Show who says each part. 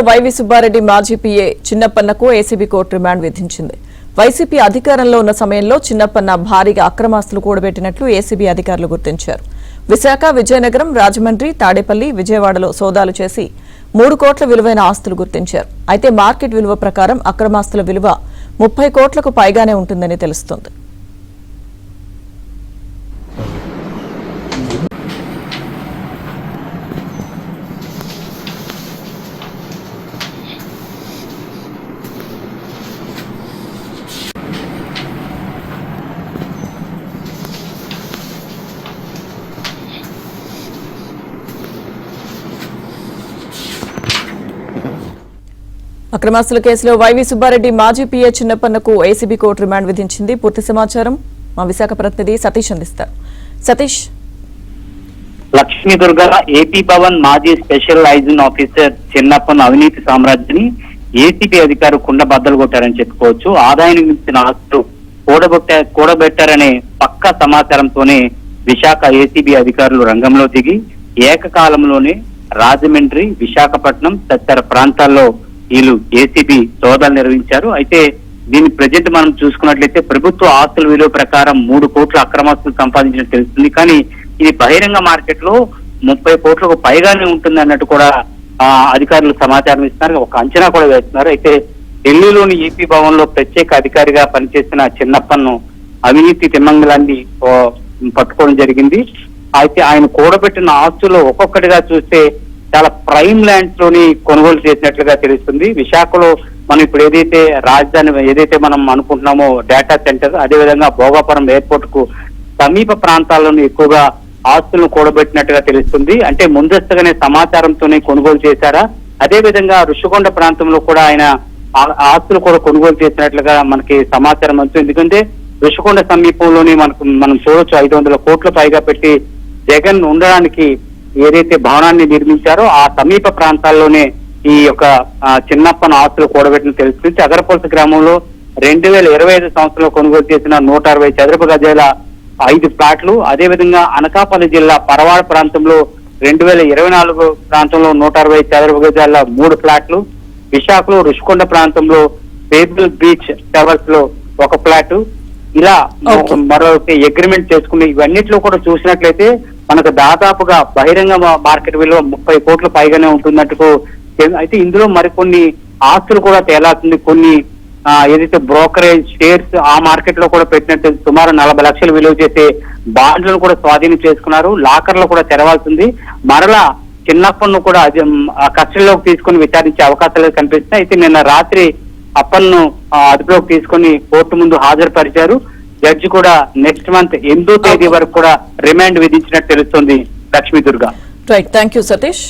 Speaker 1: YV Subbareddy మాజీ PA చిన్నప్పన్నకు ACB court remand విధించింది. YCP అధికారంలో ఉన్న సమయంలో చిన్నప్పన్న భారీగా అక్రమాస్తులు కూడబెట్టినట్లు ఏసీబీ అధికారులు గుర్తించారు. విశాఖ, విజయనగరం, రాజమండ్రి, తాడేపల్లి, విజయవాడలో సోదాలు చేసి 3 కోట్ల విలువైన ఆస్తులు గుర్తించారు. అయితే మార్కెట్ విలువ ప్రకారం అక్రమాస్తుల విలువ 30 కోట్లకు పైగానే ఉంటుందని తెలుస్తోంది. అక్రమాస్తుల కేసులో వైవి సుబ్బారెడ్డి మాజీ పీఏ చిన్నప్పన్నకు ఏసీబీ కోర్టు రిమాండ్ విధించింది. పూర్తి సమాచారం మా విశాఖ ప్రతినిధి సతీష్ అందిస్తారు. సతీష్.
Speaker 2: లక్ష్మీదుర్గ ఏపీ భవన్ మాజీ స్పెషల్ లైజన్ ఆఫీసర్ చిన్నప్పన్న అవినీతి సామ్రాజ్యాన్ని ఏసీబీ అధికారులు కుండబద్దలు కొట్టారని చెప్పుకోవచ్చు. ఆదాయానికి మించిన ఆస్తులు కూడబెట్టారనే పక్కా సమాచారంతోనే విశాఖ ఏసీబీ అధికారులు రంగంలో దిగి ఏకకాలంలోనే రాజమండ్రి, విశాఖపట్నం తదితర ప్రాంతాల్లో వీళ్ళు ఏసీబీ సోదాలు నిర్వహించారు. అయితే దీన్ని ప్రజెంట్ మనం చూసుకున్నట్లయితే ప్రభుత్వ ఆస్తుల విలువ ప్రకారం 3 కోట్ల అక్రమాస్తులు సంపాదించినట్టు తెలుస్తుంది. కానీ ఇది బహిరంగ మార్కెట్ లో 30 కోట్లకు పైగానే ఉంటుంది అన్నట్టు కూడా అధికారులు సమాచారం ఇస్తున్నారు. ఒక అంచనా కూడా వేస్తున్నారు. అయితే ఢిల్లీలోని ఏపీ భవన్ లో ప్రత్యేక అధికారిగా పనిచేసిన చిన్నప్పను అవినీతి తిమ్మంగళాన్ని పట్టుకోవడం జరిగింది. అయితే ఆయన కూడబెట్టిన ఆస్తులు ఒక్కొక్కటిగా చూస్తే చాలా ప్రైమ్ ల్యాండ్స్ లోని కొనుగోలు చేసినట్లుగా తెలుస్తుంది. విశాఖలో మనం ఇప్పుడు ఏదైతే రాజధాని మనం అనుకుంటున్నామో డేటా సెంటర్, అదేవిధంగా భోగాపురం ఎయిర్పోర్ట్ కు సమీప ప్రాంతాల్లోనూ ఎక్కువగా ఆస్తులను కూడబెట్టినట్టుగా తెలుస్తుంది. అంటే ముందస్తుగానే సమాచారంతోనే కొనుగోలు చేశారా, అదేవిధంగా ఋషికొండ ప్రాంతంలో కూడా ఆయన ఆస్తులు కూడా కొనుగోలు చేసినట్లుగా మనకి సమాచారం వస్తుంది. ఎందుకంటే ఋషికొండ సమీపంలోని మనం చూడొచ్చు 500 కోట్ల పైగా పెట్టి జగన్ ఉండడానికి ఏదైతే భవనాన్ని నిర్మించారో ఆ సమీప ప్రాంతాల్లోనే ఈ యొక్క చిన్నప్పన ఆస్తులు కూడబెట్టిన తెలుస్తుంది. అగరపల్స గ్రామంలో 2025 సంవత్సరంలో కొనుగోలు చేసిన 160 చదరపు గజాల 5 ఫ్లాట్లు, అదేవిధంగా అనకాపల్లి జిల్లా పరవాడ ప్రాంతంలో 2024 ప్రాంతంలో 160 చదరపు గజాల 3 ఫ్లాట్లు, విశాఖలో ఋషికొండ ప్రాంతంలో పేబుల్ బీచ్ టవర్స్ లో 1 ఫ్లాట్, ఇలా మరొక అగ్రిమెంట్ చేసుకుని ఇవన్నిట్లో కూడా చూసినట్లయితే మనకు దాదాపుగా బహిరంగ మార్కెట్ విలువ 30 కోట్ల పైగానే ఉంటున్నట్టు. అయితే ఇందులో మరికొన్ని ఆస్తులు కూడా తేలాల్సింది. కొన్ని ఏదైతే బ్రోకరేజ్ షేర్స్ ఆ మార్కెట్ లో కూడా పెట్టినట్టు సుమారు 40 లక్షలు విలువ చేసే బాండ్లను కూడా స్వాధీనం చేసుకున్నారు. లాకర్లు కూడా తెరవాల్సింది. మరలా చిన్నప్పను కూడా కస్టడీలోకి తీసుకుని విచారించే అవకాశాలు కనిపిస్తున్నాయి. అయితే నిన్న రాత్రి అప్పన్ను అదుపులోకి తీసుకుని కోర్టు ముందు హాజరుపరిచారు. జడ్జి కూడా నెక్స్ట్ మంత్ 8వ తేదీ వరకు కూడా రిమాండ్ విధించినట్టు తెలుస్తుంది. Lakshmi Durga.
Speaker 1: Right, thank you Satish.